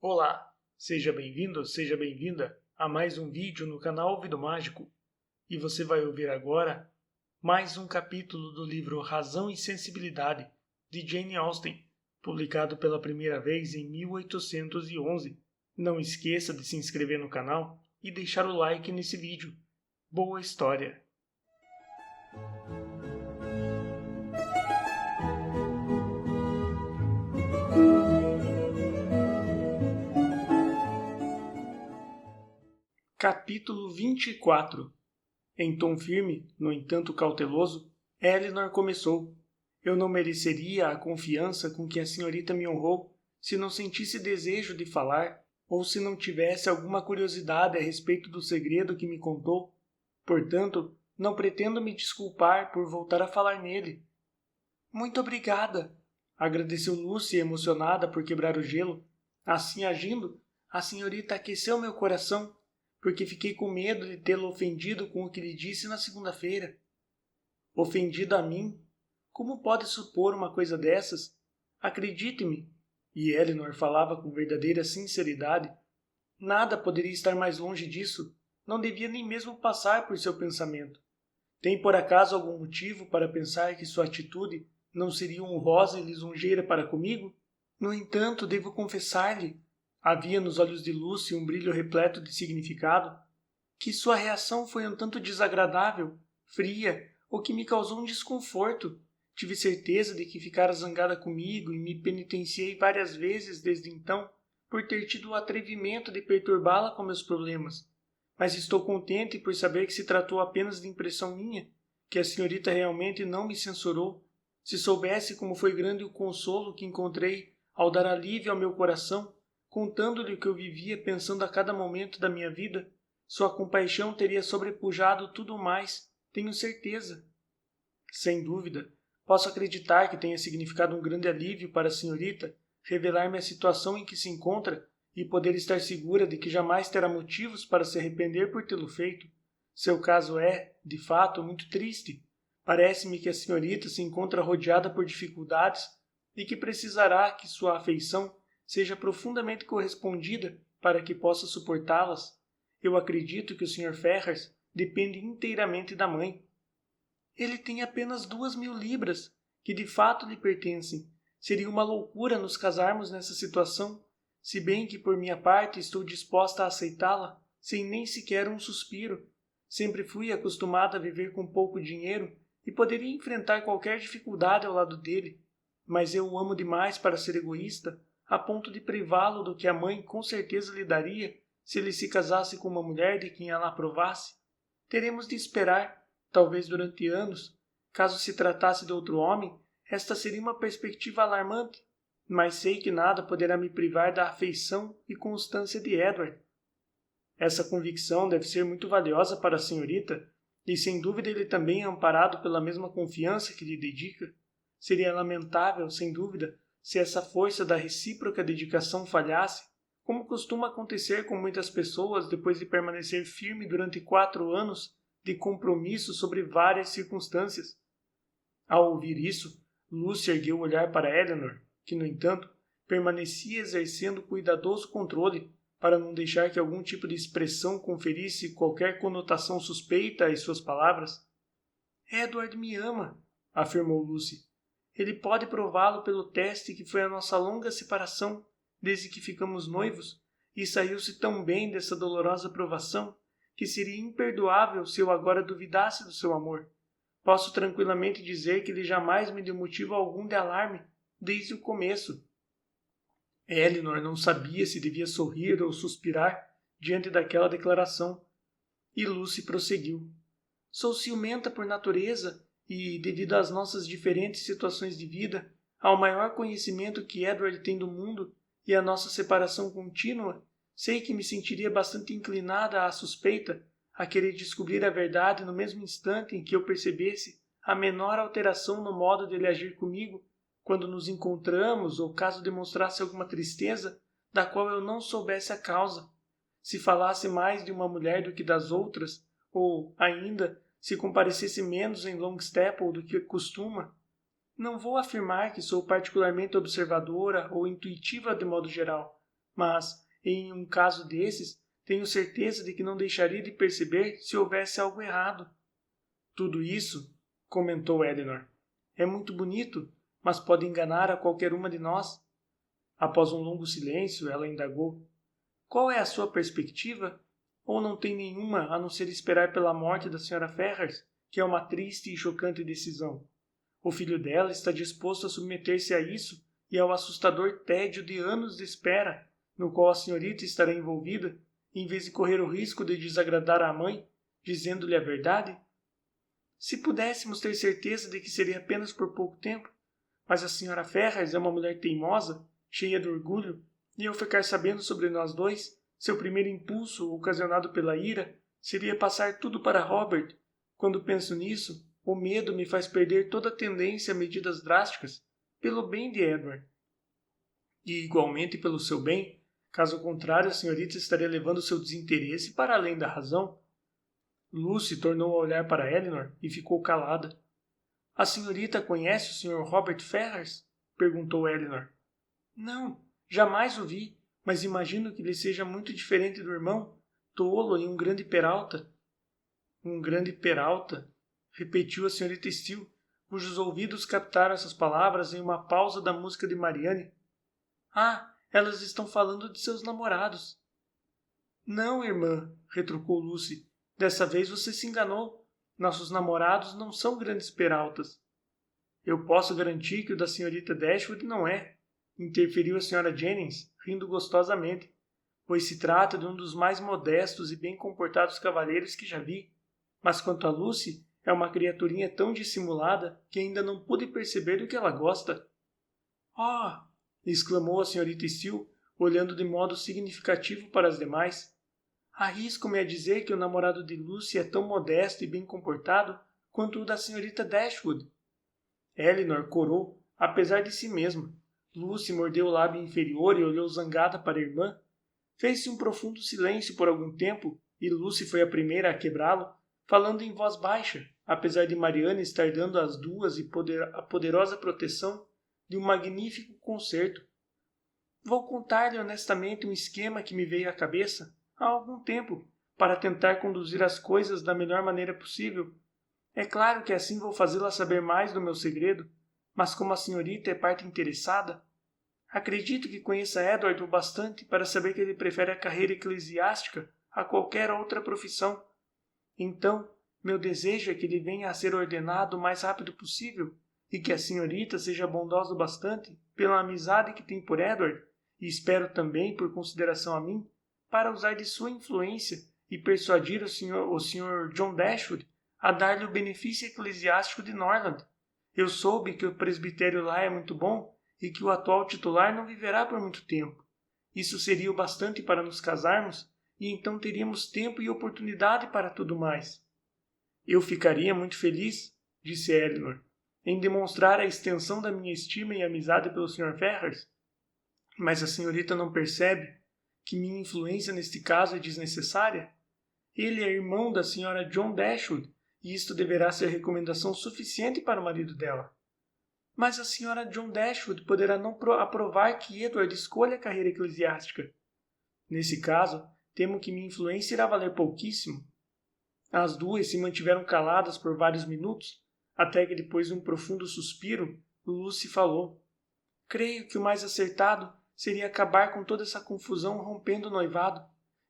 Olá, seja bem-vindo, seja bem-vinda a mais um vídeo no canal Ouvido Mágico. E você vai ouvir agora mais um capítulo do livro Razão e Sensibilidade, de Jane Austen, publicado pela primeira vez em 1811. Não esqueça de se inscrever no canal e deixar o like nesse vídeo. Boa história! Capítulo 24. Em tom firme, no entanto cauteloso, Elinor começou. Eu não mereceria a confiança com que a senhorita me honrou se não sentisse desejo de falar ou se não tivesse alguma curiosidade a respeito do segredo que me contou. Portanto, não pretendo me desculpar por voltar a falar nele. Muito obrigada, agradeceu Lucy, emocionada por quebrar o gelo. Assim agindo, a senhorita aqueceu meu coração, porque fiquei com medo de tê-la ofendido com o que lhe disse na segunda-feira. Ofendido a mim? Como pode supor uma coisa dessas? Acredite-me, e Elinor falava com verdadeira sinceridade, nada poderia estar mais longe disso, não devia nem mesmo passar por seu pensamento. Tem por acaso algum motivo para pensar que sua atitude não seria honrosa e lisonjeira para comigo? No entanto, devo confessar-lhe, havia nos olhos de Lucy um brilho repleto de significado, que sua reação foi um tanto desagradável, fria, o que me causou um desconforto. Tive certeza de que ficara zangada comigo e me penitenciei várias vezes desde então por ter tido o atrevimento de perturbá-la com meus problemas. Mas estou contente por saber que se tratou apenas de impressão minha, que a senhorita realmente não me censurou. Se soubesse como foi grande o consolo que encontrei ao dar alívio ao meu coração, contando-lhe o que eu vivia pensando a cada momento da minha vida, sua compaixão teria sobrepujado tudo mais, tenho certeza. Sem dúvida, posso acreditar que tenha significado um grande alívio para a senhorita revelar-me a situação em que se encontra e poder estar segura de que jamais terá motivos para se arrepender por tê-lo feito. Seu caso é, de fato, muito triste. Parece-me que a senhorita se encontra rodeada por dificuldades e que precisará que sua afeição seja profundamente correspondida para que possa suportá-las. Eu acredito que o Sr. Ferrars depende inteiramente da mãe. Ele tem apenas 2.000 libras, que de fato lhe pertencem. Seria uma loucura nos casarmos nessa situação, se bem que por minha parte estou disposta a aceitá-la, sem nem sequer um suspiro. Sempre fui acostumada a viver com pouco dinheiro e poderia enfrentar qualquer dificuldade ao lado dele, mas eu o amo demais para ser egoísta, a ponto de privá-lo do que a mãe com certeza lhe daria se ele se casasse com uma mulher de quem ela aprovasse. Teremos de esperar, talvez durante anos. Caso se tratasse de outro homem, esta seria uma perspectiva alarmante, mas sei que nada poderá me privar da afeição e constância de Edward. Essa convicção deve ser muito valiosa para a senhorita, e sem dúvida ele também é amparado pela mesma confiança que lhe dedica. Seria lamentável, sem dúvida, se essa força da recíproca dedicação falhasse, como costuma acontecer com muitas pessoas depois de permanecer firme durante 4 anos de compromisso sobre várias circunstâncias. Ao ouvir isso, Lucy ergueu o olhar para Elinor, que, no entanto, permanecia exercendo cuidadoso controle para não deixar que algum tipo de expressão conferisse qualquer conotação suspeita às suas palavras. Edward me ama, afirmou Lucy. Ele pode prová-lo pelo teste que foi a nossa longa separação, desde que ficamos noivos, e saiu-se tão bem dessa dolorosa provação que seria imperdoável se eu agora duvidasse do seu amor. Posso tranquilamente dizer que ele jamais me deu motivo algum de alarme, desde o começo. Elinor não sabia se devia sorrir ou suspirar diante daquela declaração. E Lucy prosseguiu. Sou ciumenta por natureza e, devido às nossas diferentes situações de vida, ao maior conhecimento que Edward tem do mundo e à nossa separação contínua, sei que me sentiria bastante inclinada à suspeita, a querer descobrir a verdade no mesmo instante em que eu percebesse a menor alteração no modo dele agir comigo, quando nos encontramos ou caso demonstrasse alguma tristeza da qual eu não soubesse a causa. Se falasse mais de uma mulher do que das outras, ou, ainda, se comparecesse menos em Longstaple do que costuma. Não vou afirmar que sou particularmente observadora ou intuitiva de modo geral, mas, em um caso desses, tenho certeza de que não deixaria de perceber se houvesse algo errado. Tudo isso, comentou Elinor, é muito bonito, mas pode enganar a qualquer uma de nós. Após um longo silêncio, ela indagou: qual é a sua perspectiva? Ou não tem nenhuma a não ser esperar pela morte da Sra. Ferrars, que é uma triste e chocante decisão. O filho dela está disposto a submeter-se a isso e ao assustador tédio de anos de espera, no qual a senhorita estará envolvida, em vez de correr o risco de desagradar à mãe, dizendo-lhe a verdade? Se pudéssemos ter certeza de que seria apenas por pouco tempo, mas a Sra. Ferrars é uma mulher teimosa, cheia de orgulho, e ao ficar sabendo sobre nós dois, seu primeiro impulso, ocasionado pela ira, seria passar tudo para Robert. Quando penso nisso, o medo me faz perder toda a tendência a medidas drásticas, pelo bem de Edward. E igualmente pelo seu bem, caso contrário a senhorita estaria levando seu desinteresse para além da razão. Lucy tornou a olhar para Elinor e ficou calada. A senhorita conhece o Sr. Robert Ferrars? Perguntou Elinor. Não, jamais o vi, mas imagino que ele seja muito diferente do irmão, tolo e um grande peralta. Um grande peralta, repetiu a senhorita Steele, cujos ouvidos captaram essas palavras em uma pausa da música de Marianne. Ah, elas estão falando de seus namorados. Não, irmã, retrucou Lucy. Dessa vez você se enganou. Nossos namorados não são grandes peraltas. Eu posso garantir que o da senhorita Dashwood não é, interferiu a senhora Jennings, rindo gostosamente, pois se trata de um dos mais modestos e bem comportados cavalheiros que já vi. Mas quanto a Lucy, é uma criaturinha tão dissimulada que ainda não pude perceber do que ela gosta. Ah! Exclamou a senhorita Steele, olhando de modo significativo para as demais. Arrisco-me a dizer que o namorado de Lucy é tão modesto e bem comportado quanto o da senhorita Dashwood. Elinor corou, apesar de si mesma. Lucy mordeu o lábio inferior e olhou zangada para a irmã. Fez-se um profundo silêncio por algum tempo, e Lucy foi a primeira a quebrá-lo, falando em voz baixa, apesar de Marianne estar dando às duas a poderosa proteção de um magnífico concerto. Vou contar-lhe honestamente um esquema que me veio à cabeça há algum tempo, para tentar conduzir as coisas da melhor maneira possível. É claro que assim vou fazê-la saber mais do meu segredo, mas como a senhorita é parte interessada, acredito que conheça Edward o bastante para saber que ele prefere a carreira eclesiástica a qualquer outra profissão. Então, meu desejo é que ele venha a ser ordenado o mais rápido possível e que a senhorita seja bondosa o bastante, pela amizade que tem por Edward, e espero também por consideração a mim, para usar de sua influência e persuadir o Sr. John Dashwood a dar-lhe o benefício eclesiástico de Norland. Eu soube que o presbitério lá é muito bom e que o atual titular não viverá por muito tempo. Isso seria o bastante para nos casarmos, e então teríamos tempo e oportunidade para tudo mais. Eu ficaria muito feliz, disse Elinor, em demonstrar a extensão da minha estima e amizade pelo Sr. Ferrars, mas a senhorita não percebe que minha influência neste caso é desnecessária? Ele é irmão da Sra. John Dashwood, e isto deverá ser recomendação suficiente para o marido dela. Mas a Sra. John Dashwood poderá não aprovar que Edward escolha a carreira eclesiástica. Nesse caso, temo que minha influência irá valer pouquíssimo. As duas se mantiveram caladas por vários minutos, até que depois de um profundo suspiro, Lucy falou. Creio que o mais acertado seria acabar com toda essa confusão rompendo o noivado.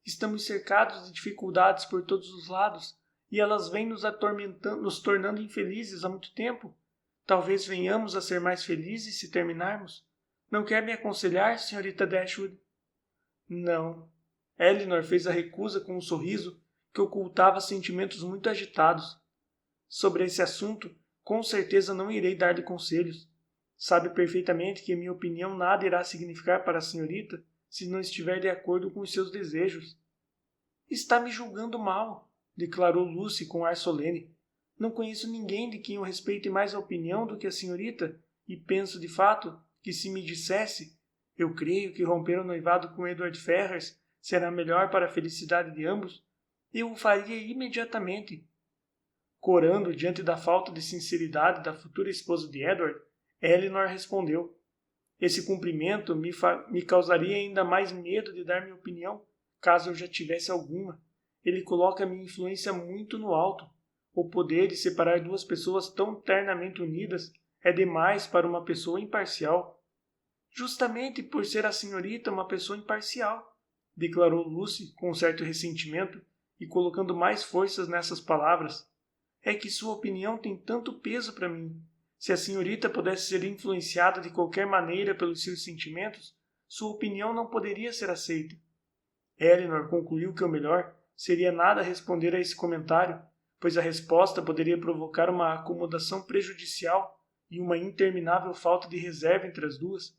Estamos cercados de dificuldades por todos os lados, e elas vêm nos atormentando, nos tornando infelizes há muito tempo. Talvez venhamos a ser mais felizes se terminarmos. Não quer me aconselhar, senhorita Dashwood? Não. Elinor fez a recusa com um sorriso que ocultava sentimentos muito agitados. Sobre esse assunto, com certeza não irei dar-lhe conselhos. Sabe perfeitamente que minha opinião nada irá significar para a senhorita se não estiver de acordo com os seus desejos. Está me julgando mal, declarou Lucy com ar solene. Não conheço ninguém de quem eu respeite mais a opinião do que a senhorita, e penso, de fato, que se me dissesse, eu creio que romper o noivado com Edward Ferrars será melhor para a felicidade de ambos, eu o faria imediatamente. Corando diante da falta de sinceridade da futura esposa de Edward, Elinor respondeu. Esse cumprimento me causaria ainda mais medo de dar minha opinião, caso eu já tivesse alguma. Ele coloca minha influência muito no alto. O poder de separar duas pessoas tão ternamente unidas é demais para uma pessoa imparcial. Justamente por ser a senhorita uma pessoa imparcial, declarou Lucy com certo ressentimento e colocando mais forças nessas palavras. É que sua opinião tem tanto peso para mim. Se a senhorita pudesse ser influenciada de qualquer maneira pelos seus sentimentos, sua opinião não poderia ser aceita. Eleanor concluiu que o melhor seria nada responder a esse comentário, pois a resposta poderia provocar uma acomodação prejudicial e uma interminável falta de reserva entre as duas.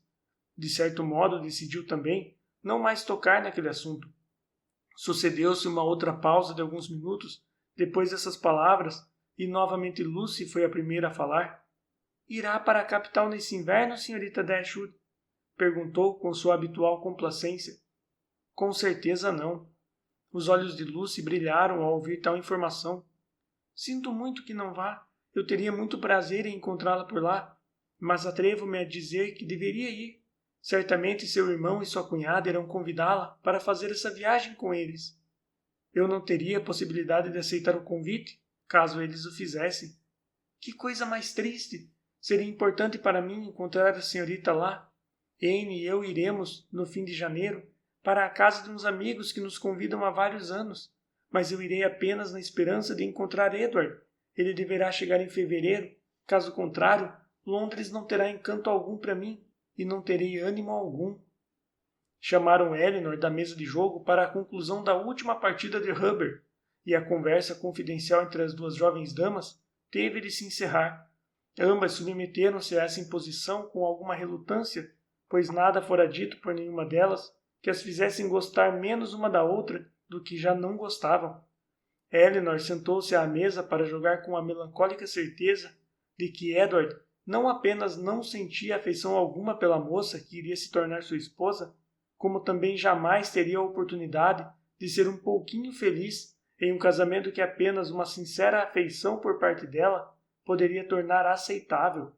De certo modo, decidiu também não mais tocar naquele assunto. Sucedeu-se uma outra pausa de alguns minutos depois dessas palavras e novamente Lucy foi a primeira a falar. Irá para a capital nesse inverno, senhorita Dashwood? Perguntou com sua habitual complacência. Com certeza não. Os olhos de Lucy brilharam ao ouvir tal informação. Sinto muito que não vá. Eu teria muito prazer em encontrá-la por lá, mas atrevo-me a dizer que deveria ir. Certamente seu irmão e sua cunhada irão convidá-la para fazer essa viagem com eles. Eu não teria possibilidade de aceitar o convite, caso eles o fizessem. Que coisa mais triste! Seria importante para mim encontrar a senhorita lá. Anne e eu iremos, no fim de janeiro, para a casa de uns amigos que nos convidam há vários anos, mas eu irei apenas na esperança de encontrar Edward. Ele deverá chegar em fevereiro. Caso contrário, Londres não terá encanto algum para mim e não terei ânimo algum. Chamaram Eleanor da mesa de jogo para a conclusão da última partida de Hubbard, e a conversa confidencial entre as duas jovens damas teve de se encerrar. Ambas submeteram-se a essa imposição com alguma relutância, pois nada fora dito por nenhuma delas que as fizessem gostar menos uma da outra do que já não gostavam. Eleanor sentou-se à mesa para jogar com a melancólica certeza de que Edward não apenas não sentia afeição alguma pela moça que iria se tornar sua esposa, como também jamais teria a oportunidade de ser um pouquinho feliz em um casamento que apenas uma sincera afeição por parte dela poderia tornar aceitável.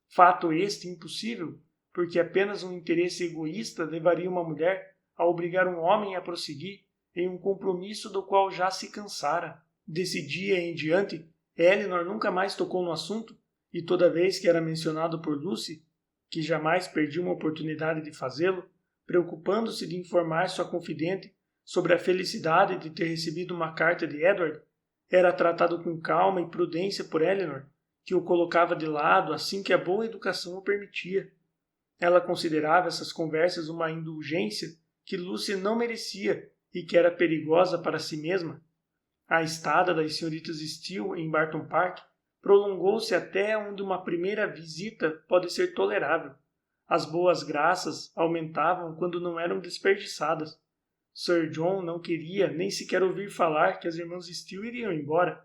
Fato este impossível, porque apenas um interesse egoísta levaria uma mulher a obrigar um homem a prosseguir em um compromisso do qual já se cansara. Desse dia em diante, Eleanor nunca mais tocou no assunto, e toda vez que era mencionado por Lucy, que jamais perdia uma oportunidade de fazê-lo, preocupando-se de informar sua confidente sobre a felicidade de ter recebido uma carta de Edward, era tratado com calma e prudência por Eleanor, que o colocava de lado assim que a boa educação o permitia. Ela considerava essas conversas uma indulgência que Lucy não merecia e que era perigosa para si mesma. A estada das senhoritas Steele em Barton Park prolongou-se até onde uma primeira visita pode ser tolerável. As boas graças aumentavam quando não eram desperdiçadas. Sir John não queria nem sequer ouvir falar que as irmãs Steele iriam embora.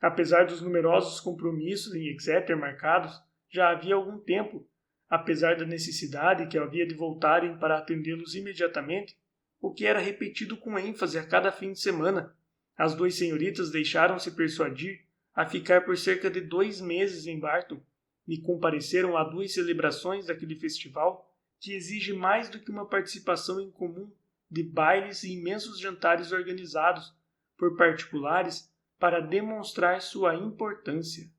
Apesar dos numerosos compromissos em Exeter marcados, já havia algum tempo, apesar da necessidade que havia de voltarem para atendê-los imediatamente, o que era repetido com ênfase a cada fim de semana. As duas senhoritas deixaram-se persuadir a ficar por cerca de 2 meses em Barton e compareceram a 2 celebrações daquele festival que exige mais do que uma participação em comum de bailes e imensos jantares organizados por particulares para demonstrar sua importância.